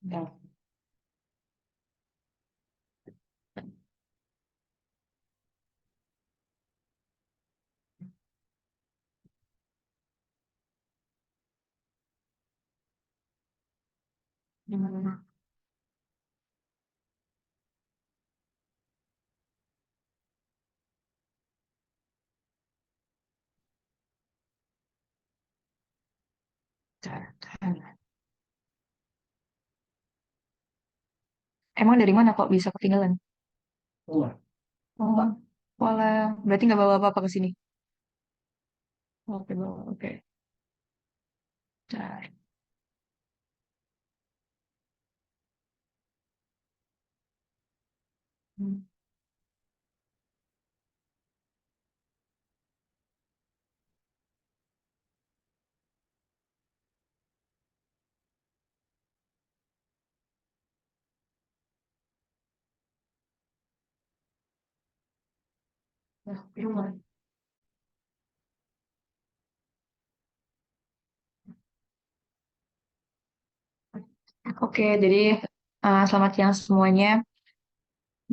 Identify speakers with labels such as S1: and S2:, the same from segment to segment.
S1: Ya. Hmm. Emang dari mana kok bisa ketinggalan? Oh, walah, berarti nggak bawa apa-apa ke sini. Oke, bawa. Oke. Bentar. Hmm. Nah, rumah. Oke, jadi selamat siang semuanya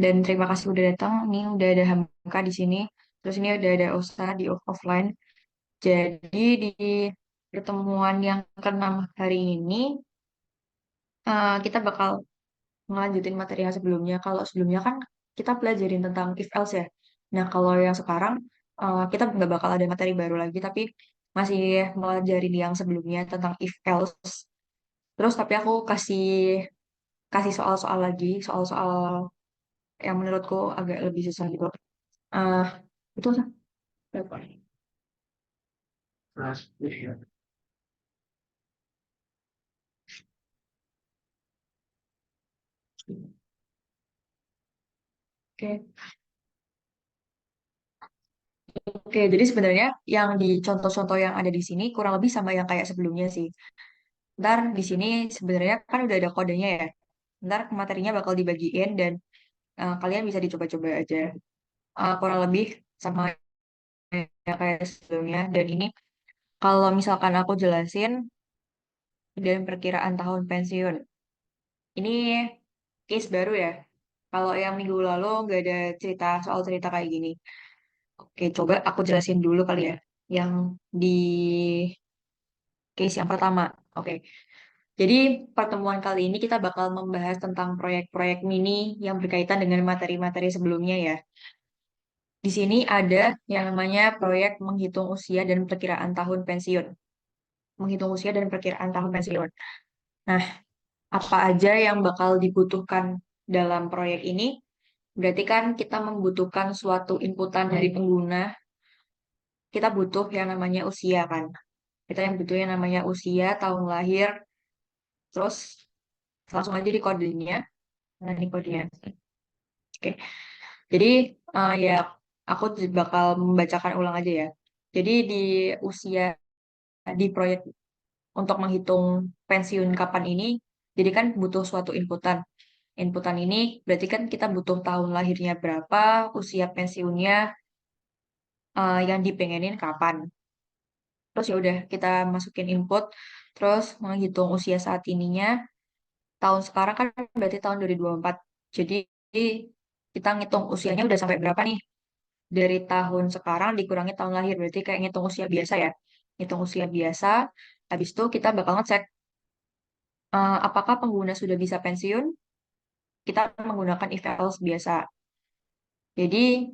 S1: dan terima kasih udah datang. Ini udah ada Hamka di sini. Terus ini udah ada Osa di offline. Jadi di pertemuan yang keenam hari ini kita bakal ngelanjutin materi yang sebelumnya. Kalau sebelumnya kan kita pelajarin tentang if else ya. Nah, kalau yang sekarang kita nggak bakal ada materi baru lagi, tapi masih melajarin yang sebelumnya tentang if else. Terus tapi aku kasih kasih soal-soal lagi, soal-soal yang menurutku agak lebih susah gitu. Eh itu berapa? Oke, oke. Jadi sebenarnya yang di contoh-contoh yang ada di sini kurang lebih sama yang kayak sebelumnya sih. Ntar di sini sebenarnya kan udah ada kodenya ya. Ntar materinya bakal dibagiin dan kalian bisa dicoba-coba aja. Kurang lebih sama yang kayak sebelumnya. Dan ini kalau misalkan aku jelasin dan perkiraan tahun pensiun. Ini case baru ya. Kalau yang minggu lalu nggak ada cerita soal cerita kayak gini. Oke, coba aku jelasin dulu kali ya. Yang di case yang pertama. Oke, jadi pertemuan kali ini kita bakal membahas tentang proyek-proyek mini yang berkaitan dengan materi-materi sebelumnya ya. Di sini ada yang namanya proyek menghitung usia dan perkiraan tahun pensiun. Menghitung usia dan perkiraan tahun pensiun. Nah, apa aja yang bakal dibutuhkan dalam proyek ini? Berarti kan kita membutuhkan suatu inputan dari pengguna. Kita butuh yang namanya usia kan. Kita yang butuh yang namanya usia, tahun lahir, terus langsung aja di kodenya. Nah, ini kodenya. Oke. Jadi ya aku bakal membacakan ulang aja ya. Jadi di usia di proyek untuk menghitung pensiun kapan ini, jadi kan butuh suatu inputan. Inputan ini berarti kan kita butuh tahun lahirnya berapa, usia pensiunnya yang dipengenin kapan. Terus ya udah kita masukin input, terus menghitung usia saat ininya. Tahun sekarang kan berarti tahun 2024. Jadi kita ngitung usianya udah sampai berapa nih? Dari tahun sekarang dikurangi tahun lahir. Berarti kayak ngitung usia biasa ya. Ngitung usia biasa. Habis itu kita bakal ngecek apakah pengguna sudah bisa pensiun. Kita menggunakan if else biasa. Jadi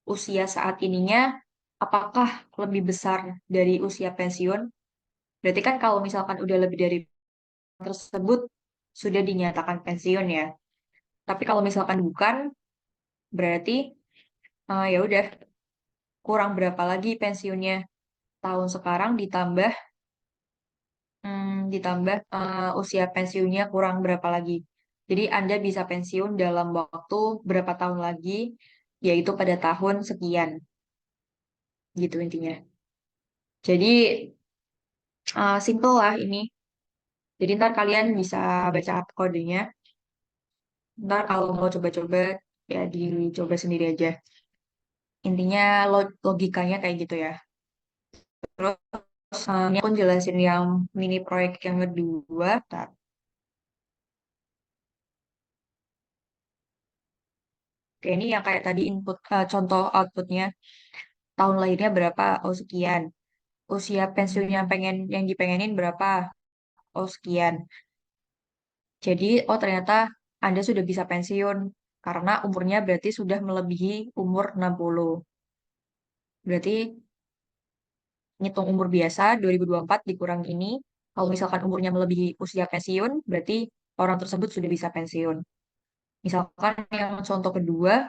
S1: usia saat ininya apakah lebih besar dari usia pensiun? Berarti kan kalau misalkan udah lebih dari tersebut sudah dinyatakan pensiun ya. Tapi kalau misalkan bukan, berarti ya udah kurang berapa lagi pensiunnya tahun sekarang ditambah usia pensiunnya kurang berapa lagi. Jadi Anda bisa pensiun dalam waktu berapa tahun lagi, yaitu pada tahun sekian, gitu intinya. Jadi simple lah ini. Jadi ntar kalian bisa baca kodenya. Ntar kalau mau coba-coba ya dicoba sendiri aja. Intinya logikanya kayak gitu ya. Terus ini aku jelasin yang mini proyek yang kedua. Bentar. Oke, ini yang kayak tadi contoh outputnya. Tahun lahirnya berapa? Oh, sekian. Usia pensiunnya yang dipengenin berapa? Oh, sekian. Jadi, oh ternyata Anda sudah bisa pensiun karena umurnya berarti sudah melebihi umur 60. Berarti ngitung umur biasa 2024 dikurang ini. Kalau misalkan umurnya melebihi usia pensiun, berarti orang tersebut sudah bisa pensiun. Misalkan yang contoh kedua,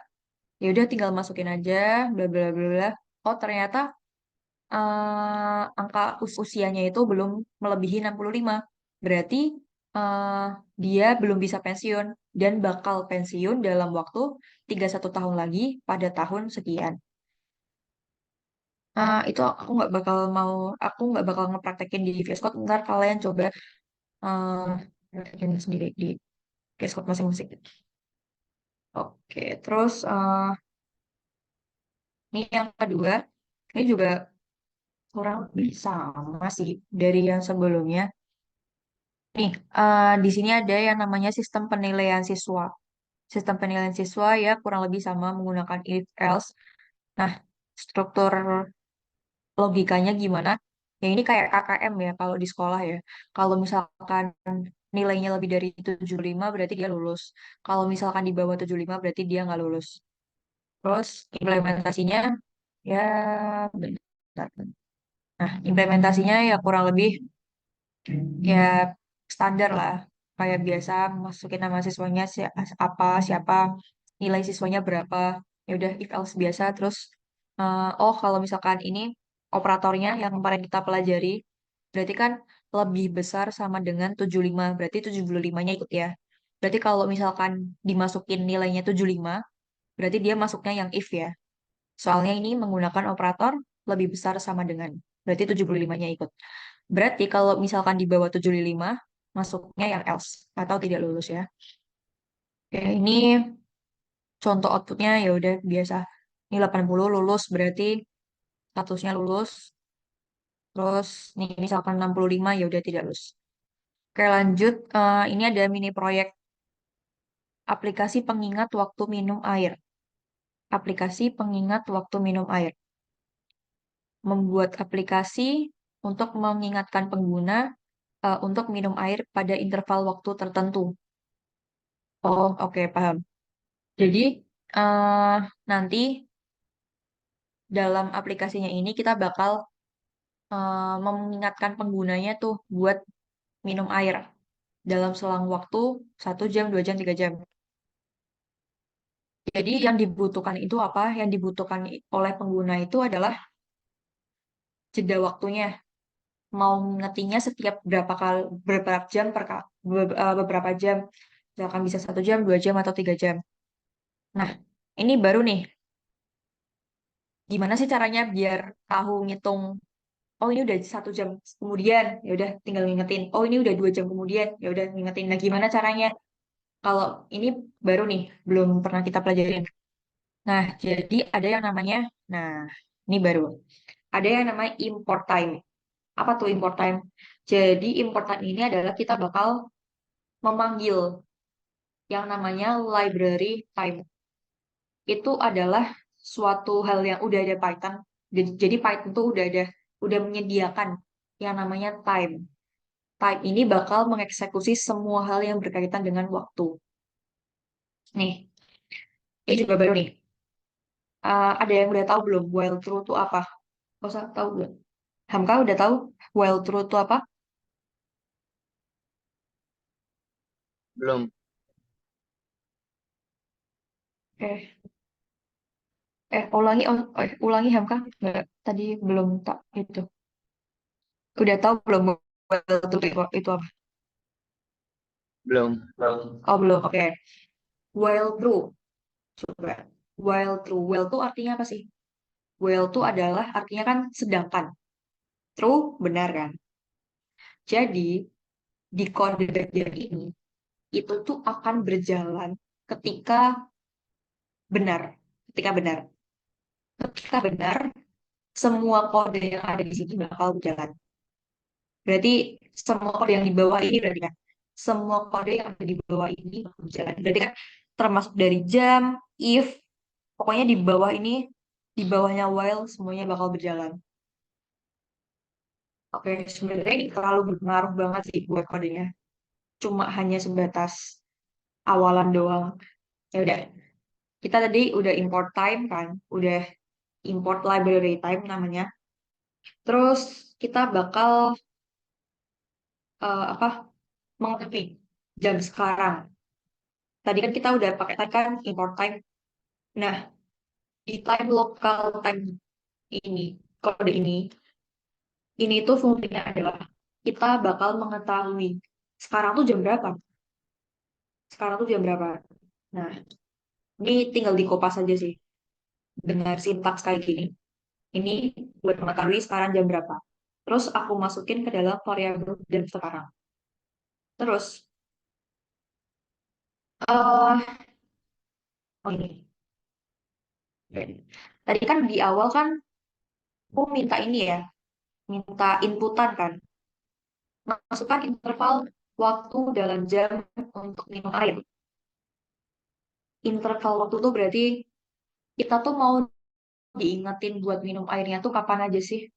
S1: ya udah tinggal masukin aja, bla bla bla bla. Oh ternyata angka usianya itu belum melebihi 65. Berarti eh, dia belum bisa pensiun dan bakal pensiun dalam waktu 31 tahun lagi pada tahun sekian. Itu aku nggak bakal ngepraktekin di Vioscope. Ntar kalian coba praktekin sendiri di Vioscope masing-masing. Oke, terus ini yang kedua, ini juga kurang lebih sama sih dari yang sebelumnya. Nih, di sini ada yang namanya sistem penilaian siswa. Sistem penilaian siswa ya kurang lebih sama menggunakan if else. Nah, struktur logikanya gimana? Ya ini kayak KKM ya kalau di sekolah ya. Kalau misalkan nilainya lebih dari 75 berarti dia lulus. Kalau misalkan di bawah 75 berarti dia nggak lulus. Terus implementasinya ya bentar. Nah, implementasinya ya kurang lebih ya standar lah. Kayak biasa masukin nama siswanya siapa, nilai siswanya berapa. Ya udah if else biasa terus oh kalau misalkan ini operatornya yang kemarin kita pelajari berarti kan lebih besar sama dengan 75 berarti 75-nya ikut ya. Berarti kalau misalkan dimasukin nilainya 75 berarti dia masuknya yang if ya. Soalnya ini menggunakan operator lebih besar sama dengan. Berarti 75-nya ikut. Berarti kalau misalkan di bawah 75, masuknya yang else atau tidak lulus ya. Oke, ini contoh outputnya ya udah biasa. Ini 80 lulus berarti statusnya lulus. Terus nih misalkan 65 ya udah tidak lulus. Oke, lanjut. Ini ada mini proyek aplikasi pengingat waktu minum air. Aplikasi pengingat waktu minum air. Membuat aplikasi untuk mengingatkan pengguna untuk minum air pada interval waktu tertentu. Oh, oke, paham. Jadi, eh nanti dalam aplikasinya ini kita bakal mengingatkan penggunanya tuh buat minum air dalam selang waktu 1 jam, 2 jam, 3 jam. Jadi yang dibutuhkan itu apa? Yang dibutuhkan oleh pengguna itu adalah jeda waktunya. Mau ngetingnya setiap berapa jam beberapa jam. Misalkan bisa 1 jam, 2 jam, atau 3 jam. Nah, ini baru nih. Gimana sih caranya biar tahu ngitung oh ini udah 1 jam kemudian ya udah tinggal ngingetin oh ini udah 2 jam kemudian ya udah ngingetin nah gimana caranya kalau ini baru nih belum pernah kita pelajarin nah jadi ada yang namanya nah ini baru ada yang namanya import time apa tuh import time jadi import time ini adalah kita bakal memanggil yang namanya library time itu adalah suatu hal yang udah ada Python jadi Python tuh udah menyediakan yang namanya time. Time ini bakal mengeksekusi semua hal yang berkaitan dengan waktu. Nih, ini juga baru nih. Ada yang udah tahu belum while true itu apa? Gak usah tahu belum? Hamka udah tahu while true itu apa?
S2: Belum.
S1: Eh, ulangi Hamka. Nggak, tadi belum tak itu. Udah tahu belum while true itu apa?
S2: Belum.
S1: Oh belum. Oke. While true. Coba. While true. While tuh artinya apa sih? While tuh adalah artinya kan sedangkan. True benar kan? Jadi di kode bagian ini itu tuh akan berjalan ketika benar. Ketika benar. Ketika benar, semua kode yang ada di sini bakal berjalan. Berarti semua kode yang di bawah ini berarti kan semua kode yang ada di bawah ini bakal berjalan. Berarti kan termasuk dari jam, if, Pokoknya di bawah ini, di bawahnya while semuanya bakal berjalan. Oke, sebenarnya ini terlalu berpengaruh banget sih buat kodenya. Cuma hanya sebatas awalan doang. Ya udah, kita tadi udah import time kan, udah import library time namanya. Terus kita bakal apa? Mengerti jam sekarang. Tadi kan kita udah pakai tadi kan import time. Nah, di time local time ini, kode ini tuh fungsinya adalah kita bakal mengetahui sekarang tuh jam berapa. Sekarang tuh jam berapa. Nah, ini tinggal dikopas aja sih dengan sintaks kayak gini. Ini buat mengetahui sekarang jam berapa. Terus aku masukin ke dalam variabel jam sekarang. Terus, oh ini. Tadi kan di awal kan aku minta ini ya, minta inputan kan. Masukkan interval waktu dalam jam untuk minum air. Interval waktu tuh berarti kita tuh mau diingetin buat minum airnya tuh kapan aja sih?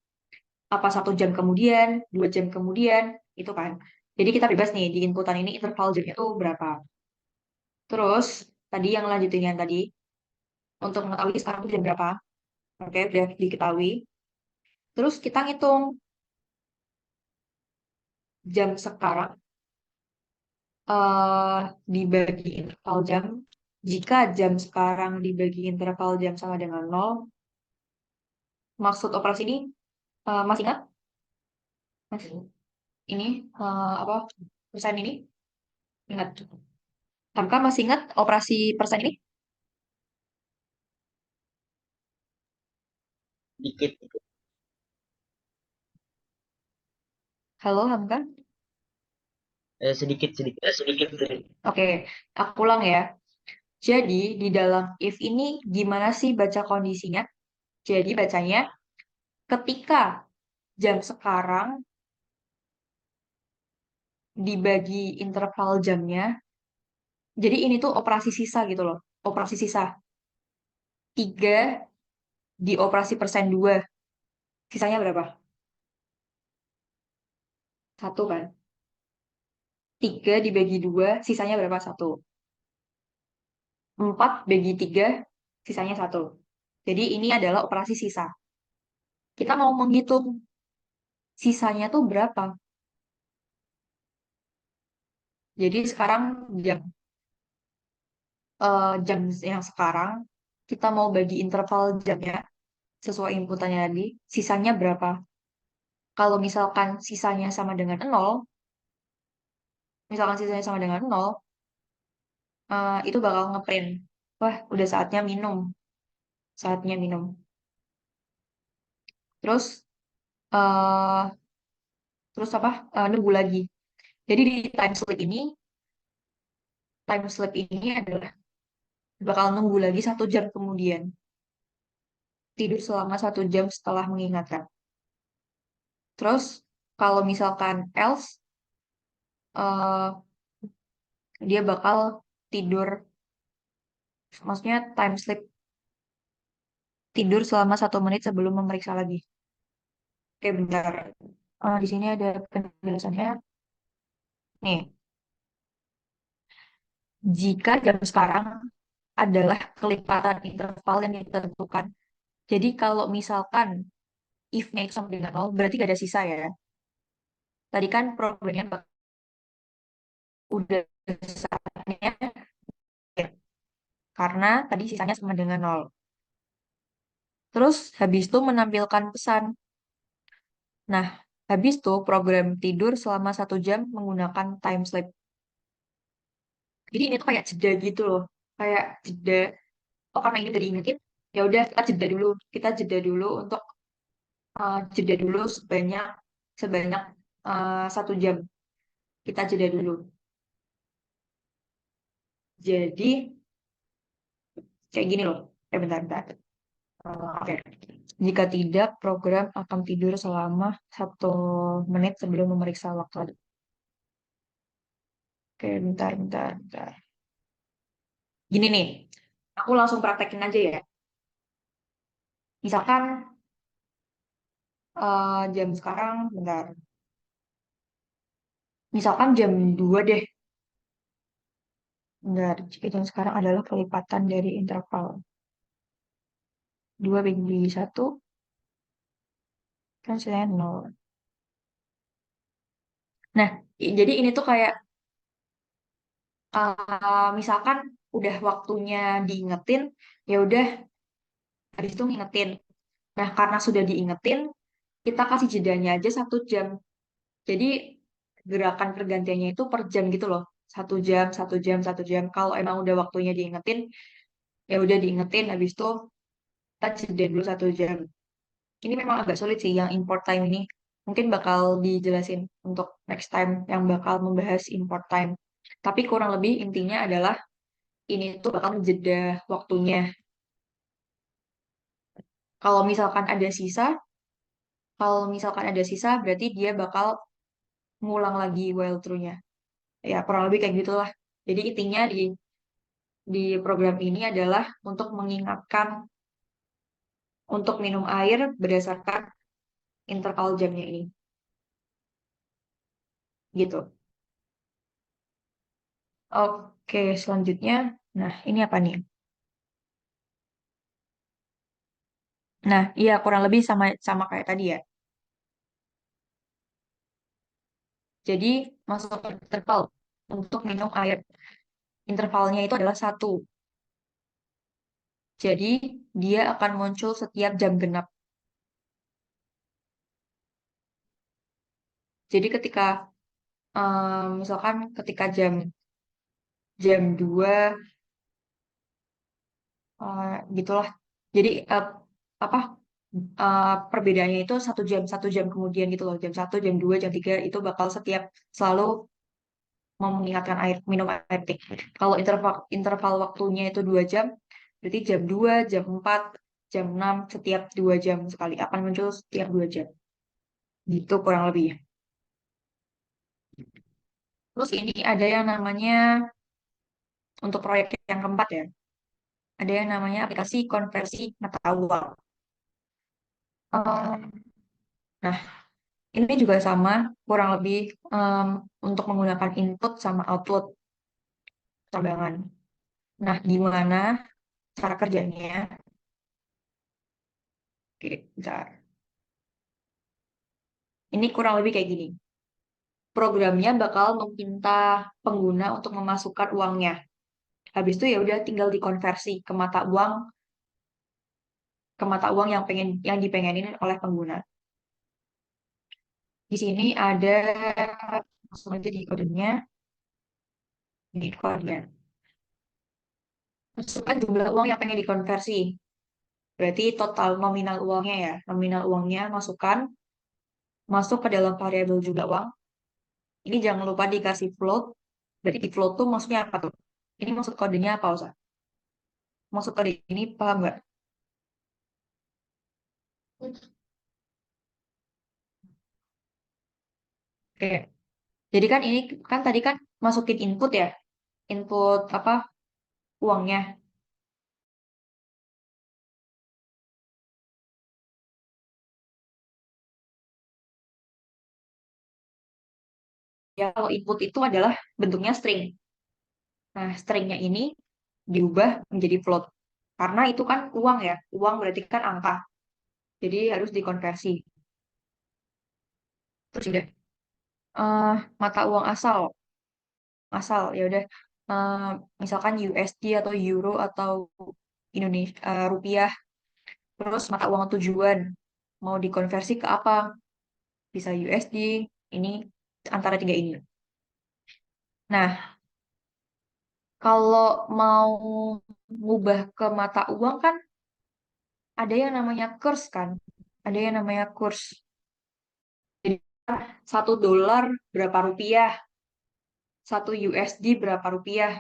S1: Apa 1 jam kemudian, 2 jam kemudian, itu kan. Jadi kita bebas nih di inputan ini interval jamnya tuh berapa. Terus tadi yang lanjutin yang tadi untuk mengetahui sekarang tuh jam berapa. Oke, udah diketahui. Terus kita ngitung jam sekarang eh dibagi interval jam. Jika jam sekarang dibagi interval jam sama dengan 0, maksud operasi ini masih ingat? Masih. Ini apa persen ini? Ingat. Hamka masih ingat operasi persen ini?
S2: Dikit,
S1: Halo Hamka?
S2: sedikit sedikit.
S1: Sedikit. Oke, aku ulang ya. Jadi di dalam if ini gimana sih baca kondisinya? Jadi bacanya ketika jam sekarang dibagi interval jamnya. Jadi ini tuh operasi sisa gitu loh. Operasi sisa. 3 dioperasi persen 2. Sisanya berapa? Satu kan? 3 dibagi 2, sisanya berapa? Satu. 4 bagi 3, sisanya satu. Jadi ini adalah operasi sisa. Kita mau menghitung sisanya tuh berapa. Jadi sekarang jam jam yang sekarang kita mau bagi interval jamnya sesuai inputannya tadi, sisanya berapa? Kalau misalkan sisanya sama dengan nol, misalkan sisanya sama dengan nol, itu bakal ngeprint. Wah, udah saatnya minum. Saatnya minum. Terus eh terus apa? Nunggu lagi. Jadi di time slip ini adalah bakal nunggu lagi 1 jam kemudian. Tidur selama 1 jam setelah mengingatkan. Terus kalau misalkan else, eh, dia bakal tidur, maksudnya time slip tidur selama 1 menit sebelum memeriksa lagi. Oke, bentar. Di sini ada penjelasannya. Nih, jika jam sekarang adalah kelipatan interval yang ditentukan. Jadi kalau misalkan if-nya itu sama dengan 0, berarti gak ada sisa ya. Tadi kan problemnya udah saatnya karena tadi sisanya sama dengan 0. Terus habis itu menampilkan pesan. Nah, habis itu program tidur selama 1 jam menggunakan time slip. Jadi ini tuh kayak jeda gitu loh. Kayak jeda. Oh, karena ini tadi ingetin, ya udah kita jeda dulu. Kita jeda dulu untuk jeda dulu sebanyak sebanyak 1 jam. Kita jeda dulu. Jadi kayak gini loh. Bentar, bentar. Oke. Jika tidak, program akan tidur selama 1 menit sebelum memeriksa waktu. Oke, bentar, bentar, bentar. Gini nih, aku langsung praktekin aja ya. Misalkan jam sekarang, bentar. Misalkan jam 2 deh. Bentar, jika jam sekarang adalah kelipatan dari interval. 2 bagi 1, kan hasilnya 0. Nah, jadi ini tuh kayak, misalkan udah waktunya diingetin, ya udah, habis itu ngingetin. Nah, karena sudah diingetin, kita kasih jedanya aja 1 jam. Jadi gerakan pergantiannya itu per jam gitu loh. 1 jam, 1 jam, 1 jam. Kalau emang udah waktunya diingetin, ya udah diingetin. Habis itu kita jeda dulu 1 jam. Ini memang agak sulit sih yang import time ini. Mungkin bakal dijelasin untuk next time yang bakal membahas import time. Tapi kurang lebih intinya adalah ini tuh bakal menjeda waktunya. Kalau misalkan ada sisa, kalau misalkan ada sisa berarti dia bakal ngulang lagi while true-nya. Ya, kurang lebih kayak gitulah. Jadi intinya di program ini adalah untuk mengingatkan untuk minum air berdasarkan interval jamnya ini. Gitu. Oke, selanjutnya. Nah, ini apa nih? Nah, iya kurang lebih sama sama kayak tadi ya. Jadi masuk ke interval untuk minum air. Intervalnya itu adalah 1. Jadi dia akan muncul setiap jam genap. Jadi ketika misalkan ketika jam jam 2 gitulah. Jadi apa perbedaannya itu 1 jam kemudian gitu loh. Jam 1, jam 2, jam 3 itu bakal setiap selalu mau mengingatkan air minum air putih. Kalau interval interval waktunya itu 2 jam, berarti jam 2, jam 4, jam 6 setiap 2 jam sekali akan muncul setiap 2 jam. Gitu kurang lebih. Terus ini ada yang namanya untuk proyek yang keempat ya. Ada yang namanya aplikasi konversi mata uang. Em, Nah, ini juga sama kurang lebih em, untuk menggunakan input sama output cadangan. Nah, gimana cara kerjanya? Oke, bentar. Ini kurang lebih kayak gini. Programnya bakal meminta pengguna untuk memasukkan uangnya. Habis itu ya udah tinggal dikonversi ke mata uang yang dipengenin oleh pengguna. Di sini ada langsung aja di kodenya, di kodenya. Masukkan jumlah uang yang pengen dikonversi. Berarti total nominal uangnya ya. Nominal uangnya masuk ke dalam variabel jumlah uang. Ini jangan lupa dikasih float. Berarti di float tuh maksudnya apa tuh? Ini maksud kodenya apa, Ustaz? Maksud kode ini paham nggak? Oke. Jadi kan ini kan tadi kan masukin input ya. Input apa? Uangnya. Ya, kalau input itu adalah bentuknya string. Nah, stringnya ini diubah menjadi float. Karena itu kan uang ya. Uang berarti kan angka. Jadi harus dikonversi. Terus udah. Mata uang asal. Asal ya udah. Eh, Misalkan USD atau euro atau Indonesia rupiah. Terus mata uang tujuan. Mau dikonversi ke apa? Bisa USD. Ini antara tiga ini. Nah, kalau mau ngubah ke mata uang kan ada yang namanya kurs kan. Ada yang namanya kurs. Jadi 1 dolar berapa rupiah, 1 USD berapa rupiah,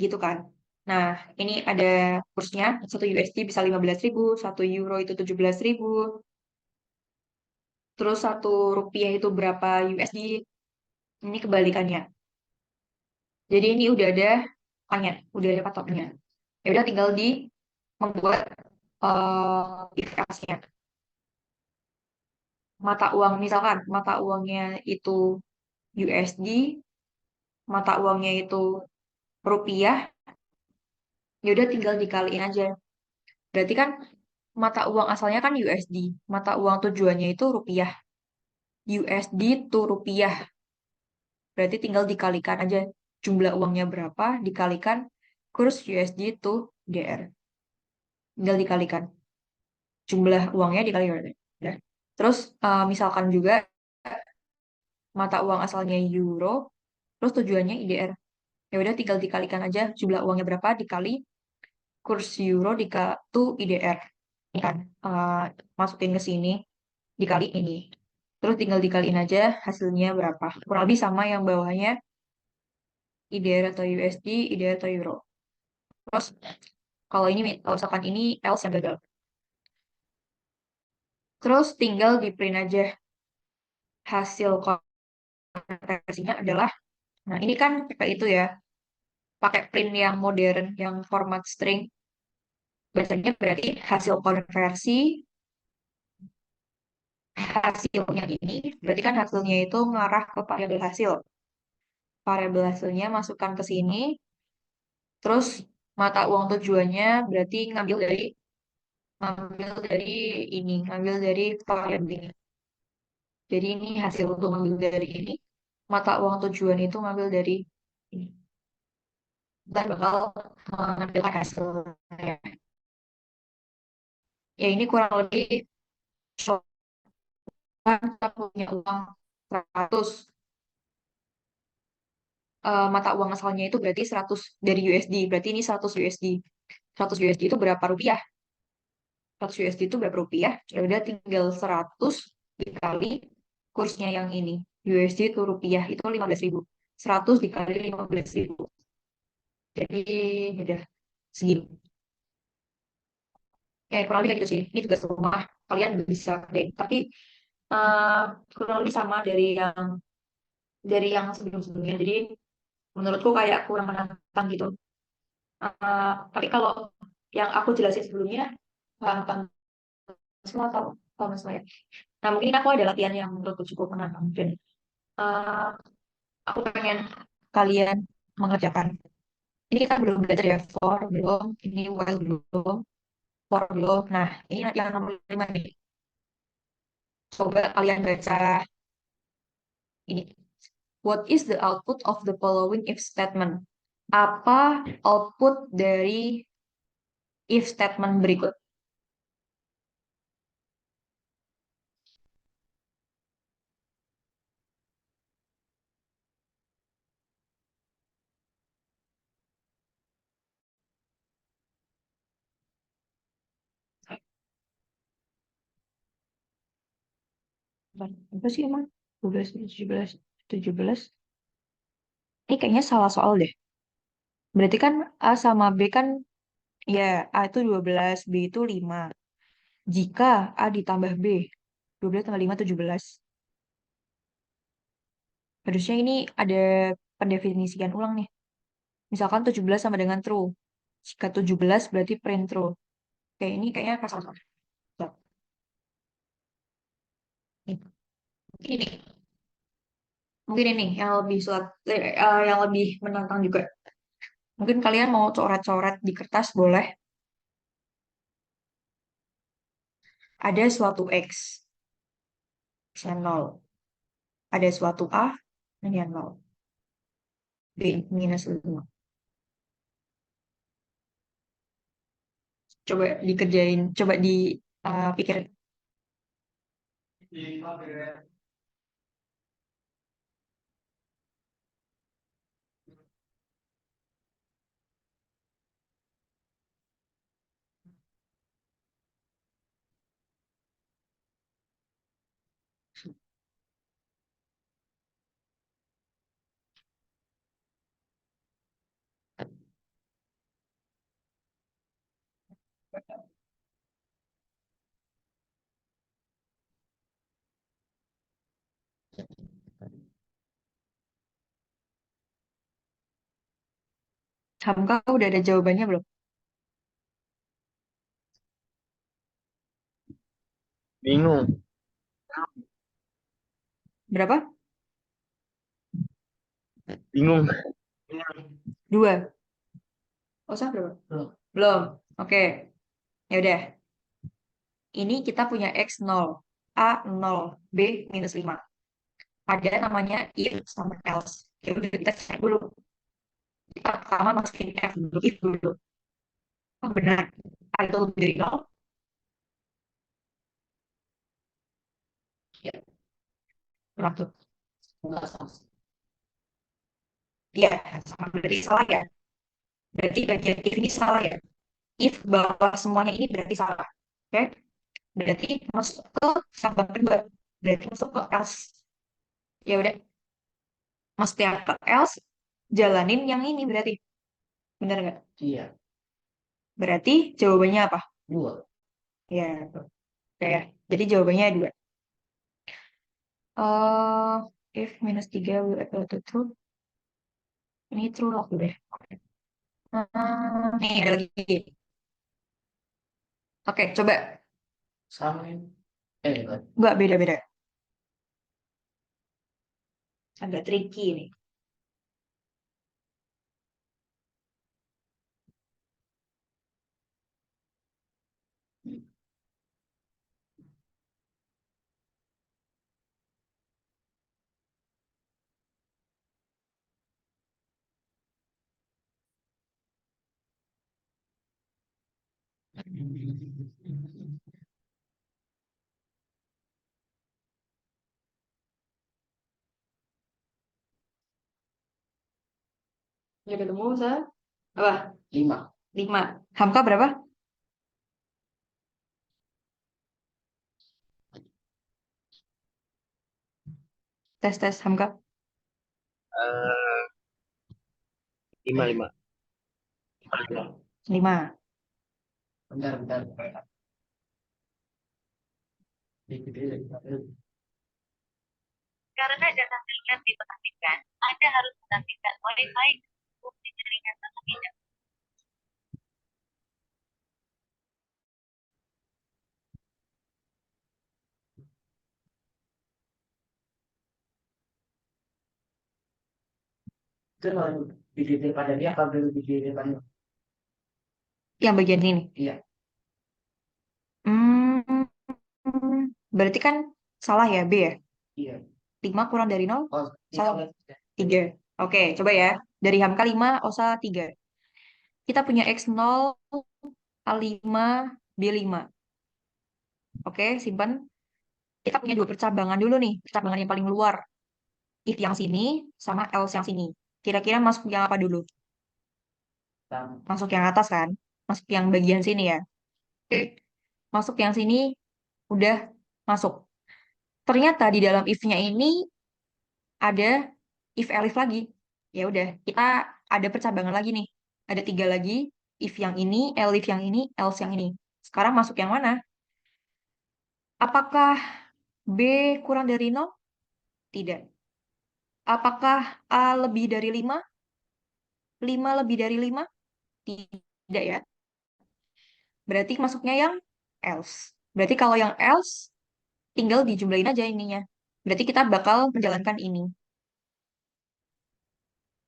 S1: gitu kan. Nah, ini ada kursnya. 1 USD bisa 15.000, 1 euro itu 17.000, terus 1 rupiah itu berapa USD. Ini kebalikannya. Jadi ini udah ada udah ada patoknya. Ya udah tinggal membuat IFS-nya. Mata uang, misalkan mata uangnya itu USD, mata uangnya itu rupiah, ya udah tinggal dikaliin aja. Berarti kan mata uang asalnya kan USD, mata uang tujuannya itu rupiah. USD to rupiah. Berarti tinggal dikalikan aja jumlah uangnya berapa dikalikan kurs USD to DR. Tinggal dikalikan jumlah uangnya dikalikan. Udah. Terus misalkan juga mata uang asalnya euro, terus tujuannya IDR. Ya udah tinggal dikalikan aja jumlah uangnya berapa dikali kurs euro to IDR. Kan eh, masukin ke sini dikali ini. Terus tinggal dikaliin aja hasilnya berapa. Kurang lebih sama yang bawahnya IDR atau USD, IDR atau euro. Terus kalau misalkan ini else yang gagal. Terus tinggal di print aja hasil konversinya adalah, nah ini kan pakai itu ya, pakai print yang modern, yang format string. Biasanya berarti hasil konversi, hasilnya ini, berarti kan hasilnya itu mengarah ke variabel hasil. Variabel hasilnya masukkan ke sini, terus mata uang tujuannya berarti ngambil dari ini, ngambil dari variabel ini. Jadi ini hasil untuk ngambil dari ini. Mata uang tujuan itu ngambil dari ini. Dan bakal mengambil hasilnya. Ya ini kurang lebih kita punya uang 100. Mata uang asalnya itu berarti 100 dari USD. Berarti ini 100 USD. 100 USD itu berapa rupiah? 100 USD itu berapa rupiah? Ya udah tinggal 100 dikali kursnya yang ini. USD itu rupiah itu 15.000. 100 dikali 15.000. Jadi udah segini. Ya kurang lebih kayak gitu sih. Ini tugas rumah. Kalian bisa deh. Tapi eh, kurang lebih sama dari yang sebelum-sebelumnya. Jadi menurutku kayak kurang menantang gitu. Tapi kalau yang aku jelasin sebelumnya, gampang semua tahu semua ya. Nah mungkin aku ada latihan yang menurutku cukup menantang dan eh, aku pengen kalian mengerjakan. Ini kita belum belajar ya, for belum, ini while belum, for belum. Nah ini yang nomor 5 nih. Coba kalian baca ini. What is the output of the following if statement? Apa output dari if statement berikut? Apa sih emang? 12, 17, 17. Ini kayaknya salah soal deh. Berarti kan A sama B kan, ya A itu 12, B itu 5. Jika A ditambah B, 12 tambah 5, 17. Harusnya ini ada pendefinisian ulang nih. Misalkan 17 sama dengan true. Jika 17 berarti print true. Kayak ini kayaknya salah soal. Ini, mungkin ini yang lebih menantang juga. Mungkin kalian mau coret-coret di kertas boleh. Ada suatu X, misalnya 0. Ada suatu A, ini 0. B minus 5. Coba dikerjain, coba dipikir. Hamka udah ada jawabannya belum?
S2: Bingung.
S1: Berapa?
S2: Bingung.
S1: Dua. Oh, saya berapa? Belum. Oke. Ya udah. Ini kita punya X 0, A 0, B minus 5. Ada namanya if sama else. Ya udah kita cek dulu. Kita pertama masukin F dulu, if dulu. Oh, benar. A itu lebih dari 0. Ya, kurang tuh. Enggak sama. Iya, sama berarti salah ya. Berarti bagian if ini salah ya. If bahwa semuanya ini berarti salah. Oke? Berarti masuk ke sambang kedua. Berarti masuk ke else. Ya udah, masuknya ke else, jalanin yang ini berarti. Benar nggak? Iya. Berarti jawabannya apa? Dua. Ya, tuh. Oke ya. Jadi jawabannya dua. If minus 3 will equal to true. Ini true loh deh. Nih ada lagi. Oke, coba. Sama ini. Enggak, beda-beda. Agak tricky nih. Ya ketemu apa? Lima. Lima. Hamka berapa? Tes tes Hamka.
S2: Eh, lima lima.
S1: Lima. Bentar, bentar. Karena data singkat diperhatikan, Anda harus memastikan Wi-Fi bukti jaringan atau tidak. Itu kalau di depan dia apa belum di depannya? Yang bagian ini. Iya. Hmm, berarti kan salah ya B ya? Iya. 5 kurang dari 0? Oh, salah. Tiga. Oke, coba ya. Dari Hamka 5, Osa 3. Kita punya X0, A5, B5. Oke, simpan. Kita punya dua percabangan dulu nih. Percabangan yang paling luar. If yang sini sama else yang sini. Kira-kira masuk yang apa dulu? Masuk yang atas kan? Masuk yang bagian sini ya. Oke. Masuk yang sini udah masuk. Ternyata di dalam if-nya ini ada if elif lagi. Ya udah, kita ada percabangan lagi nih. Ada tiga lagi. If yang ini, elif yang ini, else yang ini. Sekarang masuk yang mana? Apakah B kurang dari 0? Tidak. Apakah A lebih dari 5? 5 lebih dari 5? Tidak ya. Berarti masuknya yang else. Berarti kalau yang else, tinggal dijumlahin aja ininya. Berarti kita bakal menjalankan ini.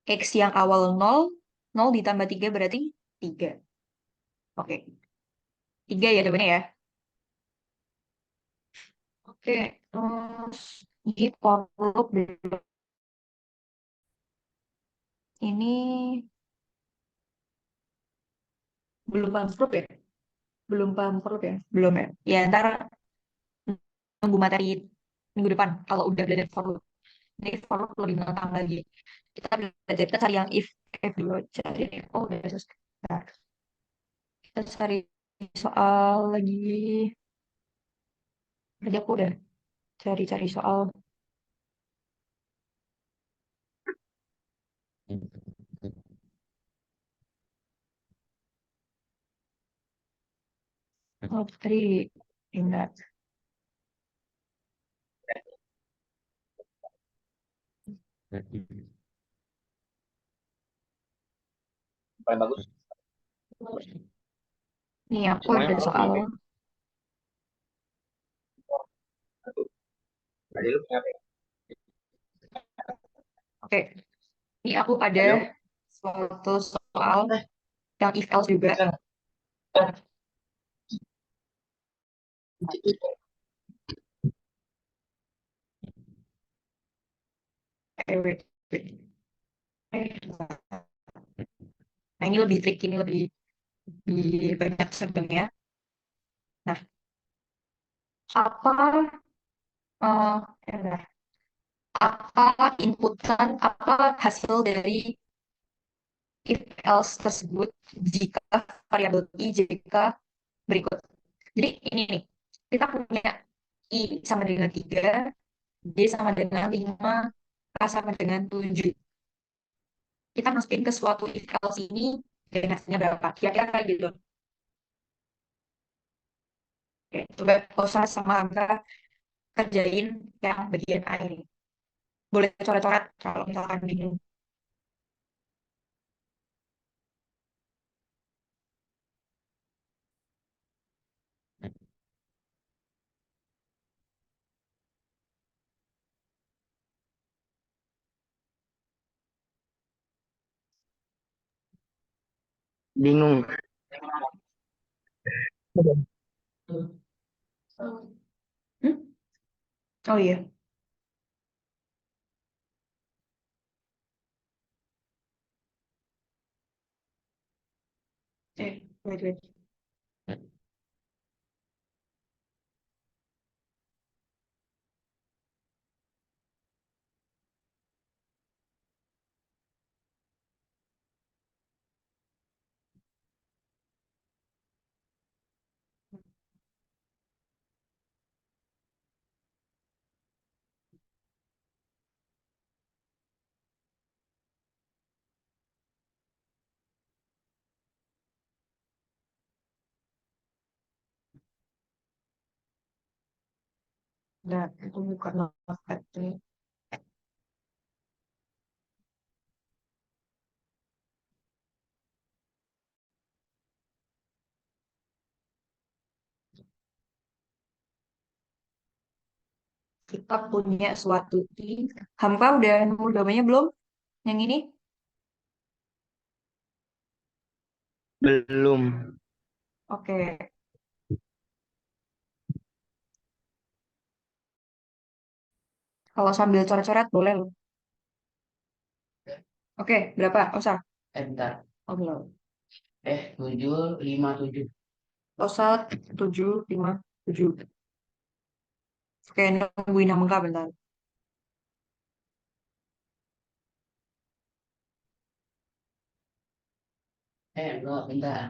S1: X yang awal 0, 0 ditambah 3 berarti 3. Oke, 3 ya jawabannya ya. Oke, terus ini for loop ini belum paham proof ya? Belum paham proof ya? Belum ya? Ya, ntar nunggu materi minggu depan kalau udah belajar for loop. Ini for loop lebih menantang lagi. Kita belajar, kita cari yang if dulu, cari. Oh, udah selesai. Nah, kita cari soal lagi. Tadi aku udah cari-cari soal. Oh, tadi ingat.
S2: Paling bagus.
S1: Nih aku
S2: Semuanya
S1: ada
S2: bagus
S1: soal.
S2: sih. Tadi lu punya apa ya?
S1: Oke, ini aku ada
S2: Tadi lu
S1: suatu soal
S2: eh
S1: yang if else juga.
S2: kan
S1: Wait, wait. Nah, ini lebih tricky, ini lebih banyak sebenarnya. Nah, apa ya, apa inputan, apa hasil dari if else tersebut jika variabel i jika berikut. Jadi ini nih, kita punya i sama dengan 3, d sama dengan 5, k sama dengan 7. Kita masukin ke suatu if else ini dan hasilnya berapa? Kira-kira kayak gitu. Oke, coba usah sama angka kerjain yang bagian A ini. Boleh coret-coret kalau misalkan bingung.
S2: bingung.
S1: Hmm? Oh iya. Wait, wait. Nah, itu bukan notepad ini. Kita punya suatu i. Hamka udah nemu domainnya belum? Yang ini?
S2: Belum.
S1: Oke. Kalau sambil coret-coret boleh loh. Oke, berapa? Usah.
S3: Bentar.
S1: Oh, belum.
S3: 757.
S1: Usah 7, 5, 7. Oke, nungguin Hamka bentar.
S3: Enggak, bentar.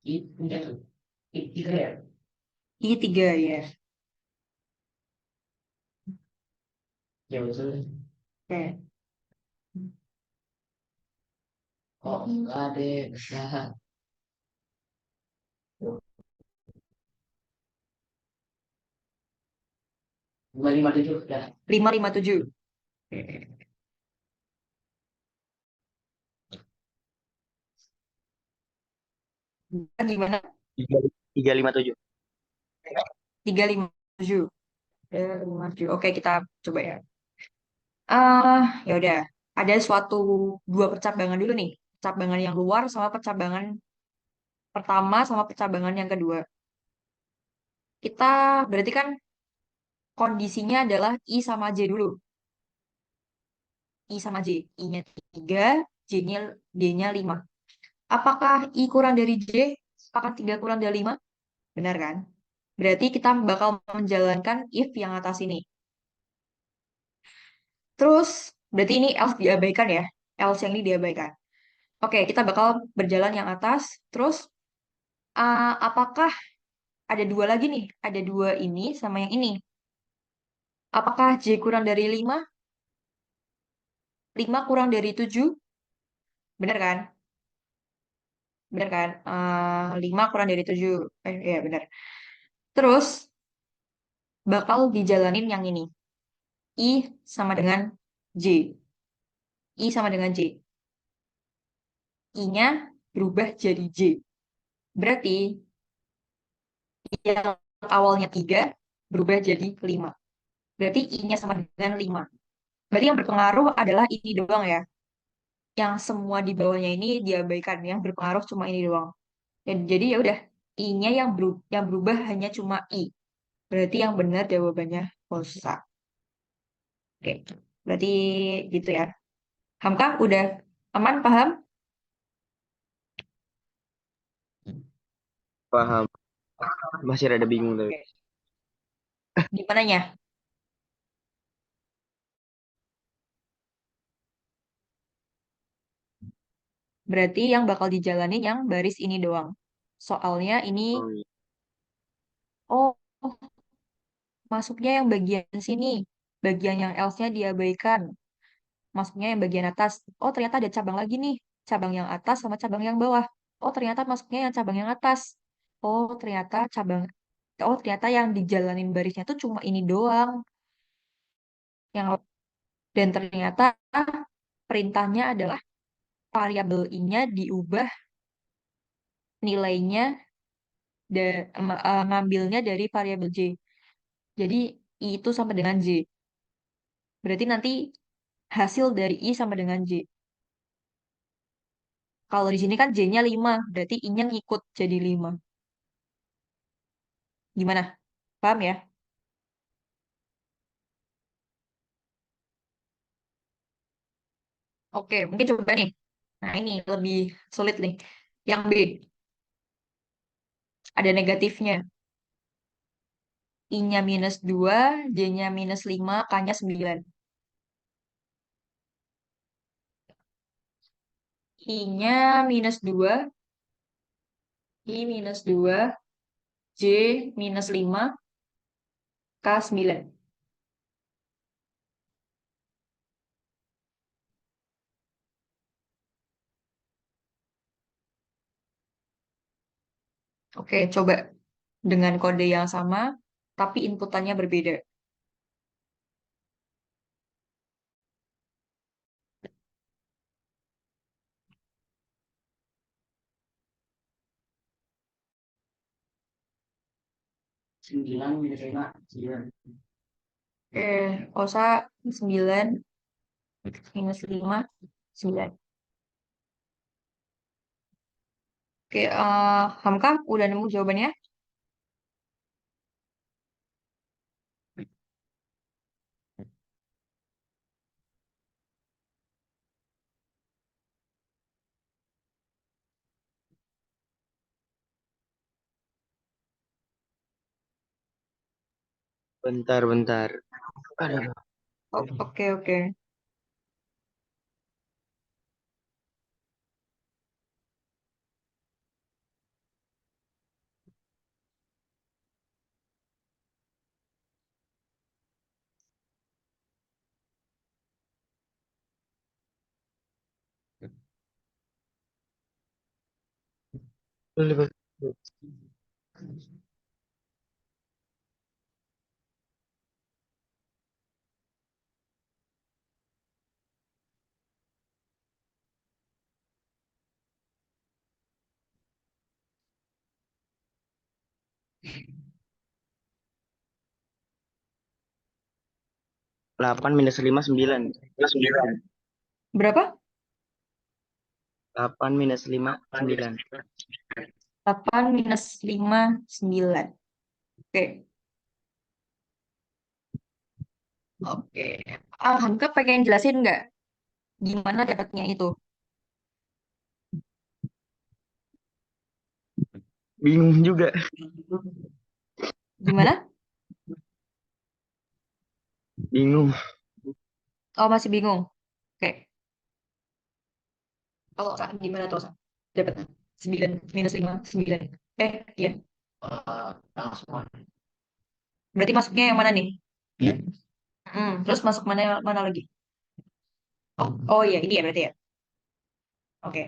S3: Itu tuh. Tiga ya?
S1: I 3 ya.
S3: Ya betul.
S1: Oke.
S3: Kok enggak deh, besar. 557 udah.
S1: 5, 5, 7. Oke. Gimana?
S2: 357.
S1: 3, 5, 7. 5, 7. Oke, kita coba ya. Ya udah. Ada suatu dua percabangan dulu nih. Percabangan yang luar sama percabangan pertama sama percabangan yang kedua. Kita berarti kan kondisinya adalah I sama J dulu. I sama J. I-nya 3, J-nya D-nya 5. Apakah I kurang dari J? Apakah 3 kurang dari 5? Benar kan? Berarti kita bakal menjalankan if yang atas ini. Terus, berarti ini else diabaikan ya. Else yang ini diabaikan. Oke, kita bakal berjalan yang atas. Terus, apakah ada dua lagi nih? Ada dua ini sama yang ini. Apakah J kurang dari 5? 5 kurang dari 7? Benar kan? Benar kan? 5 kurang dari 7. Ya benar. Terus, bakal dijalanin yang ini. I sama dengan J. I sama dengan J. I-nya berubah jadi J. Berarti yang awalnya 3 berubah jadi 5. Berarti I-nya sama dengan 5. Berarti yang berpengaruh adalah ini doang ya. Yang semua di bawahnya ini diabaikan. Yang berpengaruh cuma ini doang. Dan jadi ya udah, I-nya yang berubah hanya cuma I. Berarti yang benar jawabannya pulsa. Oke, berarti gitu ya. Hamka udah aman, paham?
S2: Paham. Masih rada bingung tapi.
S1: Oke. Di mananya? Berarti yang bakal dijalanin yang baris ini doang. Soalnya ini,
S2: Oh, iya.
S1: oh, masuknya yang bagian sini. Bagian yang else-nya diabaikan. Masuknya yang bagian atas. Oh, ternyata ada cabang lagi nih. Cabang yang atas sama cabang yang bawah. Oh, ternyata masuknya yang cabang yang atas. Oh, ternyata ternyata yang dijalanin barisnya tuh cuma ini doang. Yang dan ternyata perintahnya adalah variabel I-nya diubah nilainya ngambilnya dari variabel J. Jadi I itu sama dengan J. Berarti nanti hasil dari I sama dengan J. Kalau di sini kan J-nya 5, berarti I-nya ngikut jadi 5. Gimana? Paham ya? Oke, mungkin coba nih. Nah, ini lebih sulit nih. Yang B, ada negatifnya. I-nya -2, J-nya -5, K-nya 9. I-nya -2, I -2, J -5, K 9. Oke, coba dengan kode yang sama, tapi inputannya berbeda.
S3: 9 -5 9.
S1: Oke, kosa 9 -5 9. Oke, Hamka udah nemu jawabannya?
S2: Bentar. Aduh.
S1: Oke, oke.
S2: 8 -5 9.
S1: Berapa?
S2: 8 -5 9.
S1: 8 -5 9. Oke, oke. Hamka pengen jelasin nggak gimana dapatnya itu?
S2: Bingung juga.
S1: Gimana?
S2: Bingung.
S1: Oh, masih bingung. Oke. Kalau gimana tuh? Dapat 9 -5 9. Iya.
S3: Langsung.
S1: Berarti masuknya yang mana nih?
S3: Ya.
S1: Terus masuk mana mana lagi? Oh iya, ini ya berarti ya. Oke.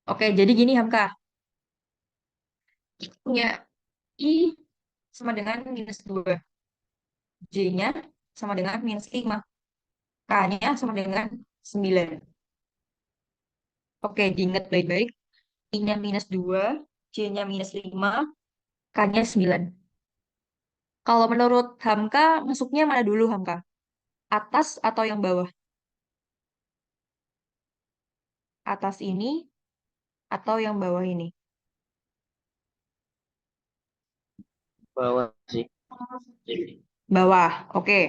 S1: Oke, jadi gini Hamka. Punya I sama dengan -2. J-nya sama dengan -5. K-nya sama dengan 9. Oke, diingat baik-baik. I-nya -2, J-nya -5, K-nya 9. Kalau menurut Hamka, masuknya mana dulu Hamka? Atas atau yang bawah? Atas ini atau yang bawah ini?
S2: Bawah sih.
S1: Bawah, oke.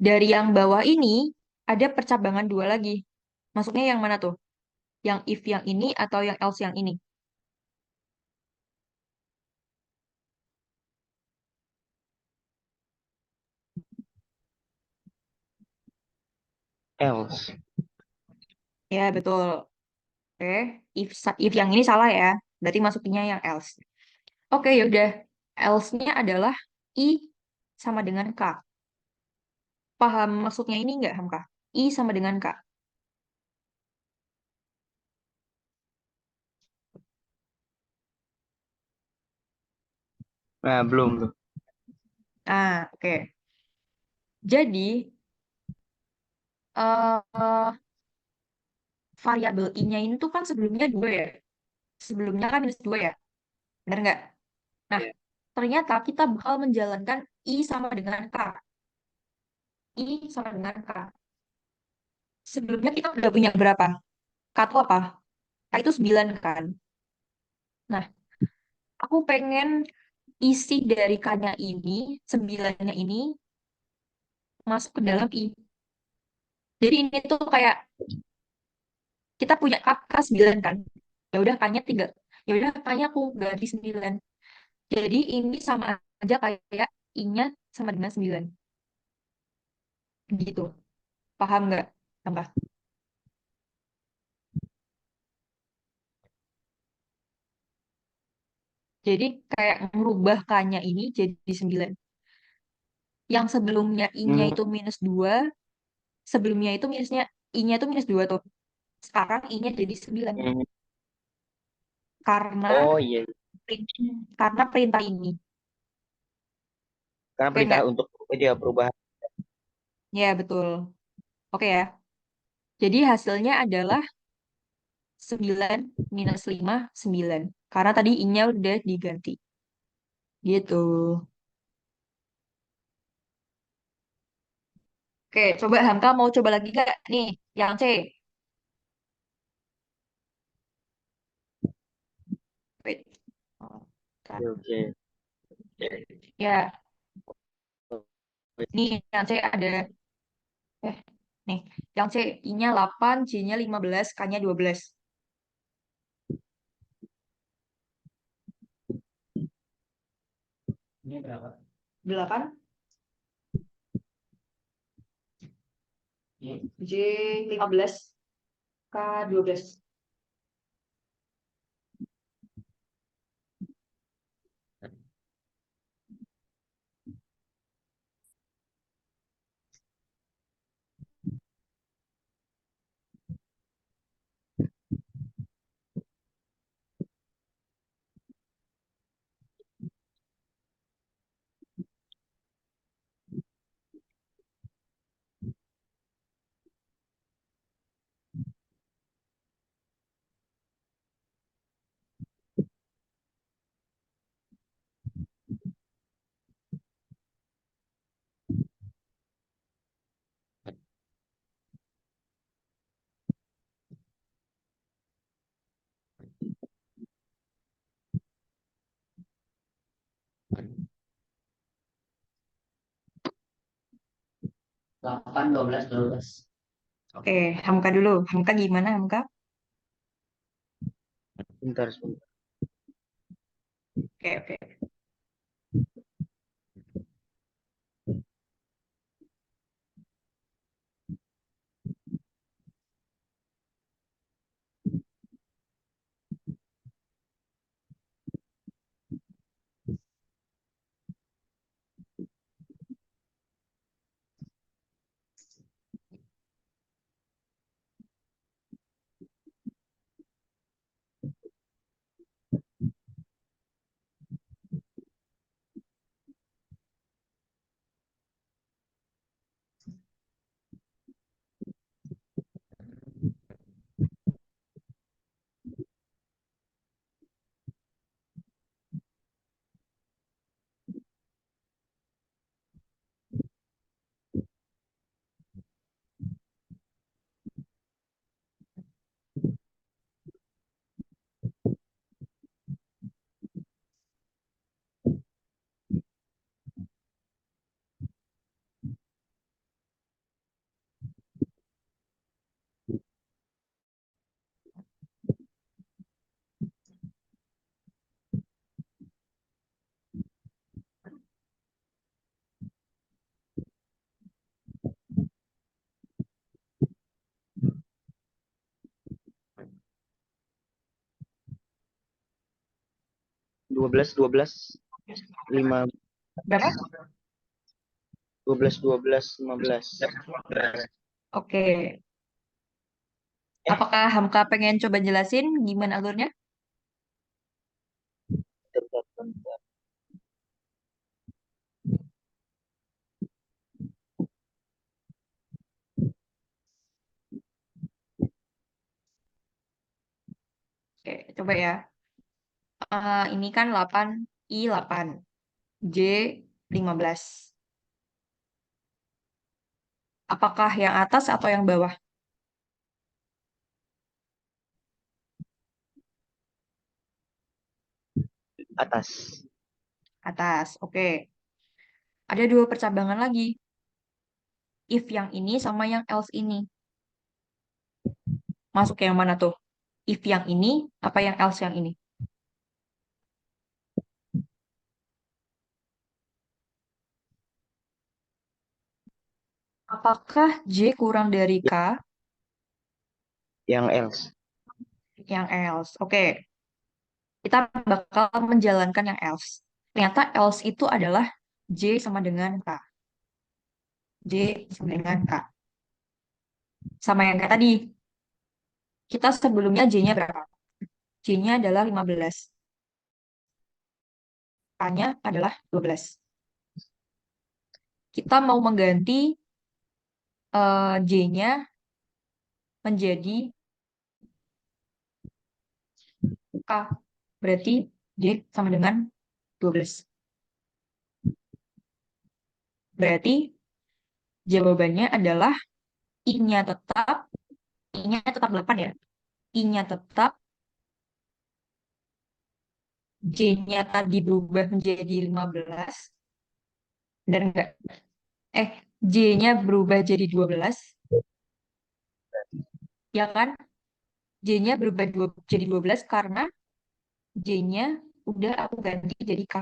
S1: Dari yang bawah ini, ada percabangan dua lagi. Masuknya yang mana tuh? Yang if yang ini atau yang else yang ini?
S2: Else.
S1: Ya, betul. Oke, if yang ini salah ya. Berarti masuknya yang else. Oke, yaudah. Else-nya adalah I sama dengan K. Paham maksudnya ini nggak, Hamka? I sama dengan K.
S2: Nah, belum tuh.
S1: Ah, oke. Jadi, eh variabel I-nya ini tuh kan sebelumnya 2 ya. Sebelumnya kan minus 2 ya. Benar nggak? Nah,
S2: Iya.
S1: ternyata kita bakal menjalankan I sama dengan K. I sama dengan K. Sebelumnya kita udah punya berapa? K itu apa? K itu 9 kan? Nah, aku pengen isi dari K-nya ini, 9-nya ini, masuk ke dalam I. Jadi ini tuh kayak kita punya K, K 9 kan? Ya udah K-nya 3. Ya udah K-nya aku ganti 9. Jadi ini sama aja kayak I-nya sama dengan 9. Gitu. Paham nggak? Tambah. Jadi kayak merubah K-nya ini jadi 9. Yang sebelumnya I-nya
S2: Hmm.
S1: itu minus 2, sebelumnya itu minusnya I-nya itu minus 2 tuh. Sekarang I-nya jadi 9.
S2: Hmm.
S1: Karena
S2: Oh iya.
S1: karena perintah ini.
S2: Karena
S1: Oke
S2: perintah
S1: nggak?
S2: untuk dia perubahan.
S1: Ya, betul. Oke ya. Jadi hasilnya adalah 9 minus 5, 9. Karena tadi I-nya udah diganti. Gitu. Oke, coba Hamka mau coba lagi gak? Nih, yang C. Wait. Oh,
S2: Oke,
S1: bentar.
S2: oke.
S1: Ya, nih yang C ada. Eh, nih. Yang C, I-nya 8, J-nya 15, K-nya 12.
S3: Ini berapa?
S1: 8,
S3: Ini
S1: J 15, K 12.
S3: delapan, 12, 12.
S1: Oke, Hamka dulu. Hamka gimana, Hamka?
S2: Bentar, sebentar.
S1: Oke, oke.
S2: 12, 12, 5,
S1: Berapa?
S2: 12, 12, 15.
S1: Oke. Apakah Hamka pengen coba jelasin gimana alurnya?
S2: Bentar, bentar.
S1: Oke, coba ya. Ini kan 8, I 8, J 15. Apakah yang atas atau yang bawah?
S2: Atas.
S1: Atas, oke. Ada dua percabangan lagi. If yang ini sama yang else ini. Masuk yang mana tuh? If yang ini apa yang else yang ini? Apakah J kurang dari K
S2: Yang else.
S1: yang else? Oke, kita bakal menjalankan yang else. Ternyata else itu adalah J sama dengan K. J sama dengan K. Sama yang kayak tadi. Kita sebelumnya J-nya berapa? J-nya adalah 15. K-nya adalah 12. Kita mau mengganti J-nya menjadi K. Berarti J sama dengan 12. Berarti jawabannya adalah I-nya tetap, I-nya tetap 8 ya. I-nya tetap, J-nya tadi berubah menjadi 15. Dan enggak, eh, J-nya berubah jadi 12, ya kan? J-nya berubah jadi 12 karena J-nya udah aku ganti jadi K.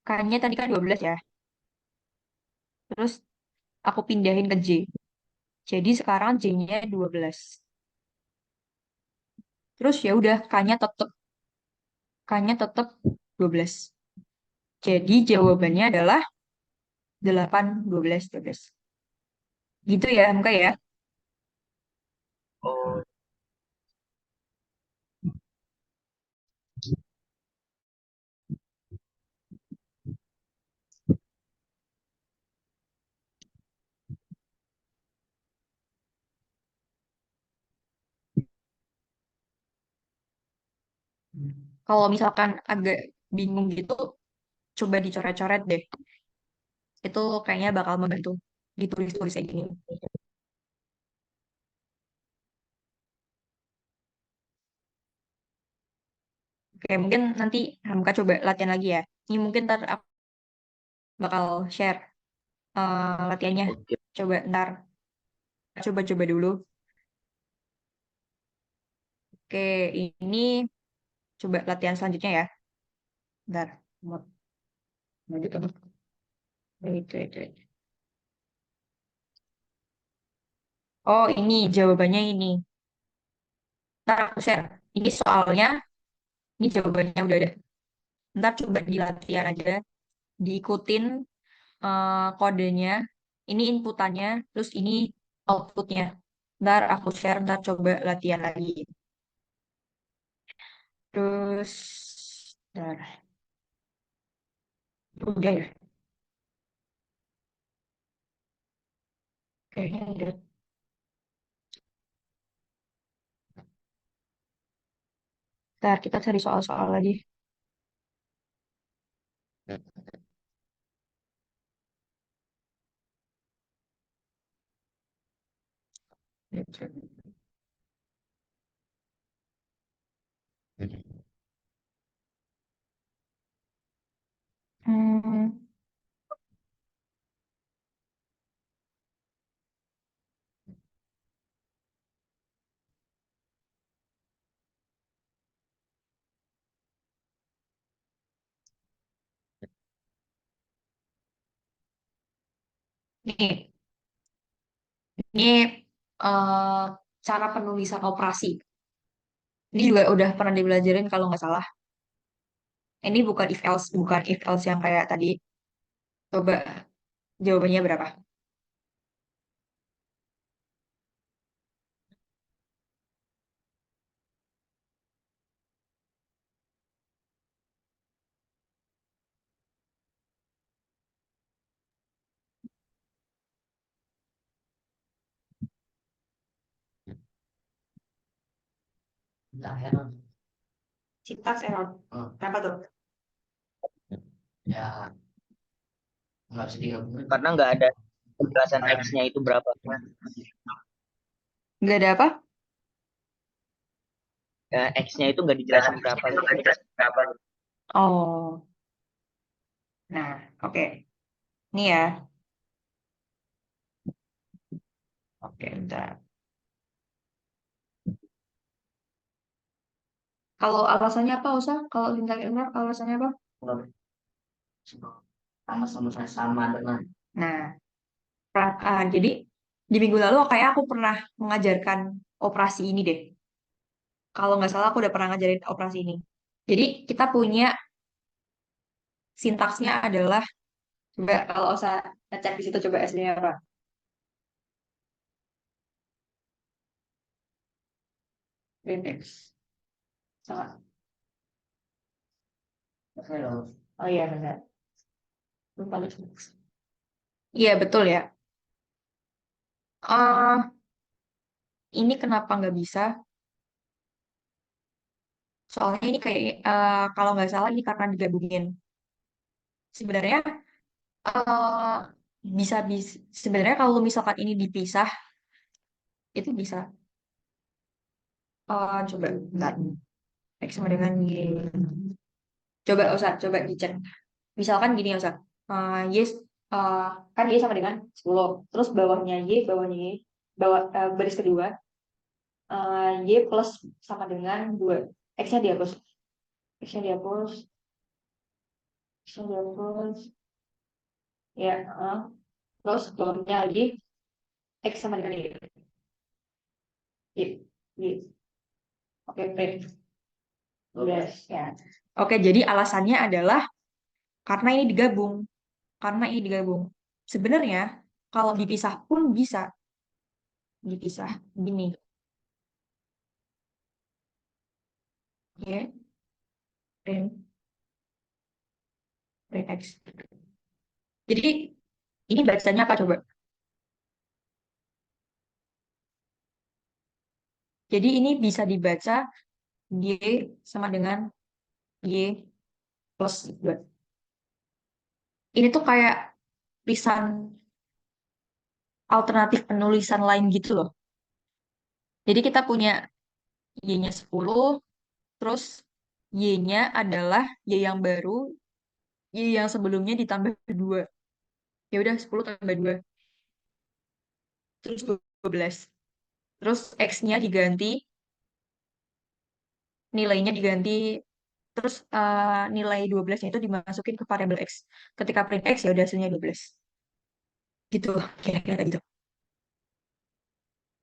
S1: K-nya tadi kan 12 ya. Terus aku pindahin ke J. Jadi sekarang J-nya 12. Terus ya udah K-nya tetap 12. Jadi jawabannya adalah 8, 12, 12. Gitu ya, MK ya.
S2: Oh,
S1: Kalau misalkan agak bingung gitu, coba dicoret-coret deh. Itu kayaknya bakal membantu ditulis-tulis kayak gini. Oke, mungkin nanti Hamka coba latihan lagi ya. Ini mungkin ntar aku bakal share latihannya.
S2: oke.
S1: Coba ntar coba-coba dulu. Oke, ini coba latihan selanjutnya ya. Ntar. Itu. Oh, ini jawabannya ini. Ntar aku share. Ini soalnya, ini jawabannya udah ada. Ntar coba di latihan aja. Diikutin kodenya. Ini inputannya, terus ini outputnya. Ntar aku share, ntar coba latihan lagi. Terus, ntar, udah ya. Kayaknya udah. Ntar kita cari soal-soal lagi. Hmm, nih, ini cara penulisan operasi. Ini juga udah pernah dibelajarin kalau nggak salah. Ini bukan if else yang kayak tadi. Coba jawabannya berapa?
S3: Enggak heran.
S1: Syntax error.
S3: Oh,
S1: Kenapa tuh?
S3: ya nggak bisa digabungin.
S2: Karena nggak ada penjelasan X-nya itu berapa.
S1: Nggak ada apa?
S2: Ya, X-nya itu nggak dijelasin berapa gitu.
S1: Oh, nah, oke. Ini ya. Oke, bentar. Kalau alasannya apa, Usa? Kalau syntax error, alasannya apa?
S3: Sama-sama sama dengan
S1: Nah, jadi di minggu lalu kayak aku pernah mengajarkan operasi ini deh. Kalau nggak salah aku udah pernah ngajarin operasi ini. Jadi kita punya sintaksnya adalah, coba kalau usah ngecek di situ coba aslinya apa? Prefix. Salah.
S3: hello.
S1: Oh iya benar. Lupa lupa. Iya betul ya. eh ini kenapa nggak bisa? Soalnya ini kayak kalau nggak salah ini karena digabungin. Sebenarnya eh bisa sebenarnya kalau misalkan ini dipisah itu bisa. Coba bentar. X sama dengan Y. Coba usah coba dicek. Misalkan gini usah. Yes eh, kan Y sama dengan 10. Terus bawahnya Y, baris kedua Y plus sama dengan 2. X-nya dihapus. X-nya dihapus. X-nya dihapus. Ya, terus bawahnya lagi X sama dengan Y. Y. Y. Oke, print. Yes, ya. Oke, jadi alasannya adalah karena ini digabung. Karena ini digabung. Sebenarnya kalau dipisah pun bisa dipisah gini. Ya, print X. Jadi ini bacanya apa coba? Jadi ini bisa dibaca Y sama dengan Y plus 2. Ini tuh kayak tulisan alternatif penulisan lain gitu loh. Jadi kita punya Y-nya 10, terus Y-nya adalah Y yang baru, Y yang sebelumnya ditambah 2. Ya udah 10 tambah 2, terus 12. Terus X-nya diganti, nilainya diganti, terus nilai 12-nya itu dimasukin ke variabel X. Ketika print X ya udah hasilnya 12. Gitu, kira-kira gitu.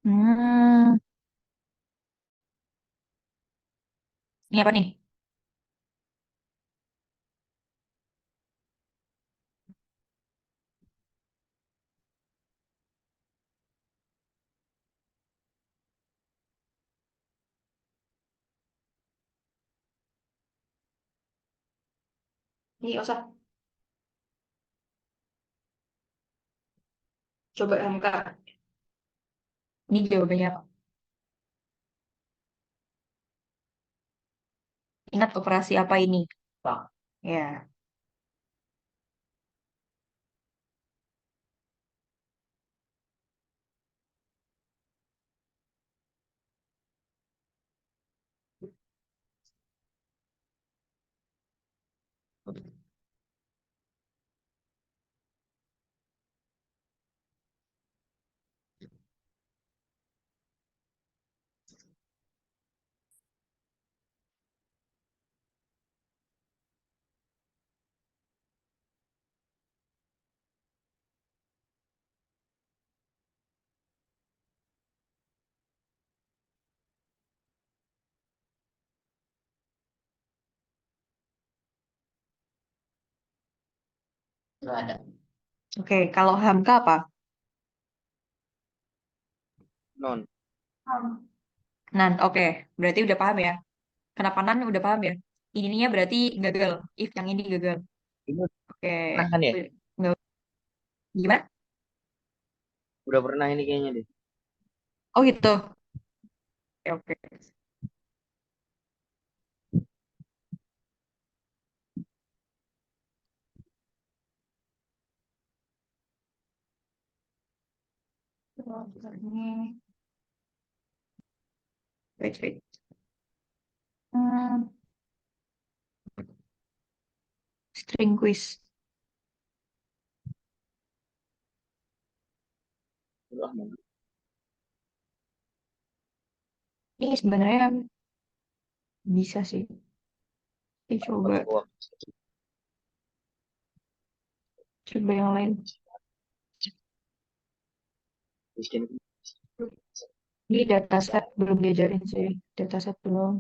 S1: Hmm, ini apa nih? Ini usah coba MK. Ini jawabannya apa? Ingat operasi apa ini?
S3: Pak.
S1: Ya.
S3: Nggak ada.
S1: Oke, kalau Hamka apa?
S2: Non.
S1: Nan, oke. Berarti udah paham ya. Kenapa Nan udah paham ya? Ininya berarti gagal. If yang ini gagal.
S2: Ini
S1: Oke.
S2: pernah kan ya?
S1: Nggak- Gimana?
S2: Udah pernah ini kayaknya deh.
S1: Oh gitu. Oke, oke. Ini, wait, wait. Hmm, string quiz.
S2: Udah, mau.
S1: Ini sebenarnya bisa sih.
S2: Pakai
S1: Coba,
S2: uang.
S1: coba yang lain.
S2: Miskin.
S1: Ini dataset belum diajarin sih. Dataset belum.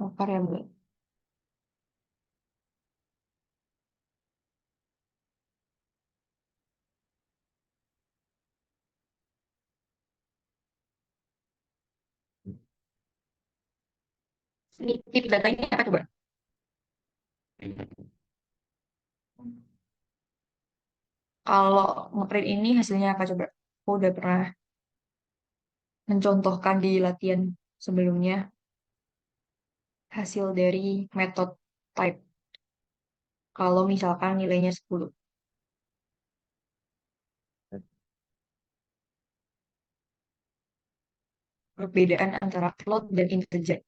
S1: Oh, variabel. Ini tip datanya apa coba? Kalau ngeprint ini hasilnya apa coba? Aku udah pernah mencontohkan di latihan sebelumnya hasil dari metode type. Kalau misalkan nilainya 10. Perbedaan antara float dan integer.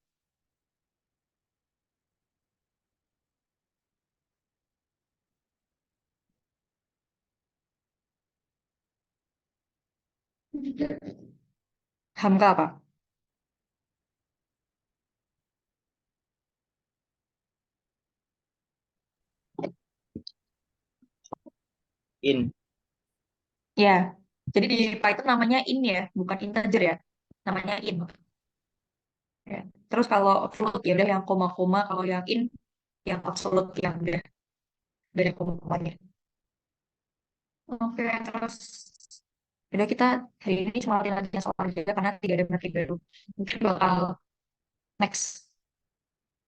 S1: Hamka apa?
S2: In.
S1: Ya, jadi di Python namanya in ya, bukan integer ya. Namanya in. Ya. Terus kalau float ya udah yang koma-koma, kalau yang in yang absolute yang udah dari koma-komanya. Oke, terus udah kita hari ini cuma latihan soal aja karena tidak ada materi baru. Mungkin bakal next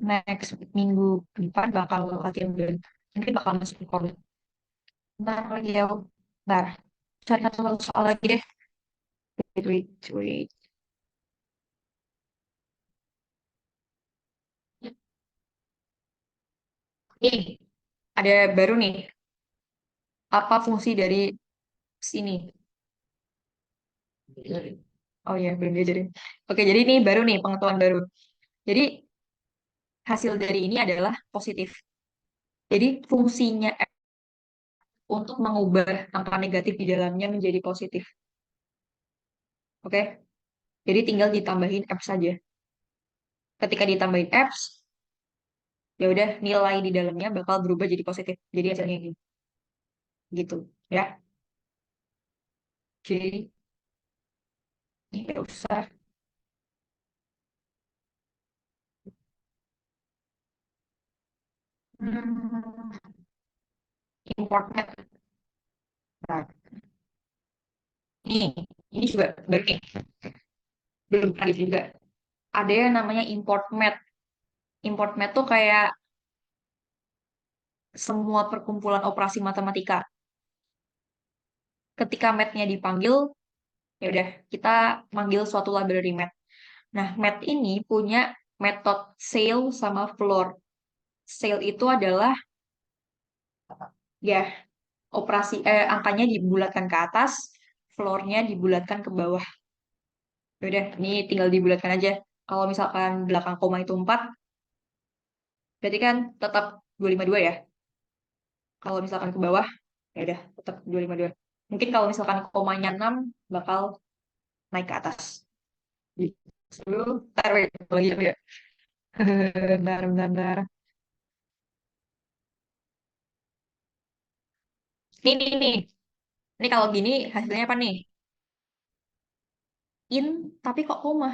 S1: next minggu depan bakal latihan baru. Mungkin bakal masuk ke core. Ntar lagi ya, ntar cari satu soal lagi deh. Wait, wait, wait. Nih, ada baru nih. Apa fungsi dari sini? Oh ya, belum diajarin. Oke, jadi ini baru nih, pengetahuan baru. Jadi hasil dari ini adalah positif. Jadi fungsinya F untuk mengubah angka negatif di dalamnya menjadi positif. Oke, jadi tinggal ditambahin F saja. Ketika ditambahin F, ya udah nilai di dalamnya bakal berubah jadi positif. Jadi hasilnya ini, gitu, ya. Jadi ini nggak usah. Hmm, import method. Nah, ini juga baru nih, belum pernah juga. Ada yang namanya import method. Import method tuh kayak semua perkumpulan operasi matematika. Ketika math-nya dipanggil, ya udah kita manggil suatu library math. Nah, math ini punya metode sale sama floor. Sale itu adalah ya operasi angkanya dibulatkan ke atas, floor-nya dibulatkan ke bawah. Ya udah, ini tinggal dibulatkan aja. Kalau misalkan belakang koma itu 4, berarti kan tetap 252 ya. Kalau misalkan ke bawah, ya udah tetap 252. Mungkin kalau misalkan komanya 6 bakal naik ke atas. Gitu. Ntar wait, lagi apa ya? Bentar, bentar, bentar. Nih. Ini kalau gini hasilnya apa nih? In, tapi kok koma?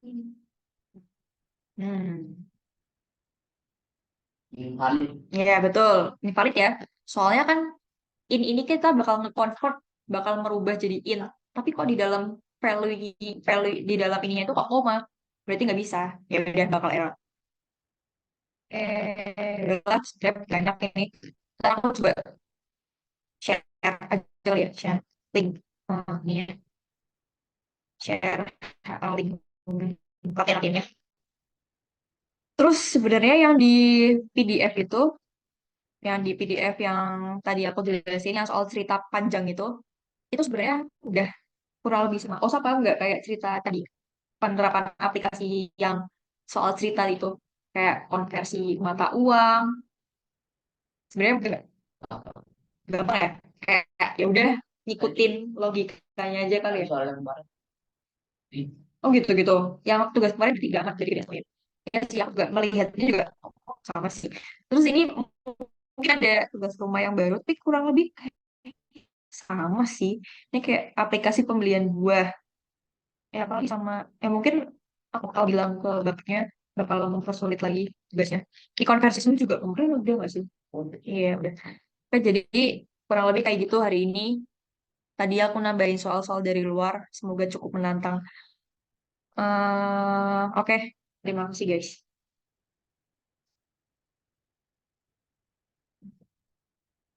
S1: Hmm.
S3: Invalid.
S1: Ya, betul. Ini valid ya. Soalnya kan ini kita bakal nge-convert, bakal merubah jadi in. Tapi kok di dalam value value di dalam ininya itu kok koma. Berarti nggak bisa. Ya udah bakal error. Udah step banyak ini. Ntar aku coba share aja kali ya, share link. Ini ya, share link latihan-latihannya. Terus sebenarnya yang di PDF itu, yang di PDF yang tadi aku jelasin yang soal cerita panjang itu sebenarnya udah kurang lebih sama. Oh, apa enggak kayak cerita tadi penerapan aplikasi yang soal cerita itu kayak konversi mata uang. Sebenarnya enggak gampang ya. Kayak ya udah ngikutin logikanya aja kali ya.
S3: Soal yang kemarin.
S1: Oh gitu gitu. Yang tugas kemarin tiga kan jadi tidak poin. Ya sih aku juga melihatnya juga sama sih. Terus ini mungkin ada tugas rumah yang baru, tapi kurang lebih kayak sama sih. Ini kayak aplikasi pembelian buah. Ya apalagi sama, ya mungkin aku bakal bilang ke bapaknya bakal mempersulit lagi tugasnya. Di konversi ini juga kemarin udah nggak sih? Iya udah. Oke, jadi kurang lebih kayak gitu hari ini. Tadi aku nambahin soal-soal dari luar. Semoga cukup menantang. Oke, terima kasih guys.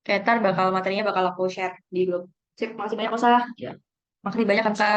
S1: Kayak ntar bakal materinya bakal aku share di grup. Sip, makasih banyak Kosa.
S3: Ya.
S1: Makasih banyak Kansa.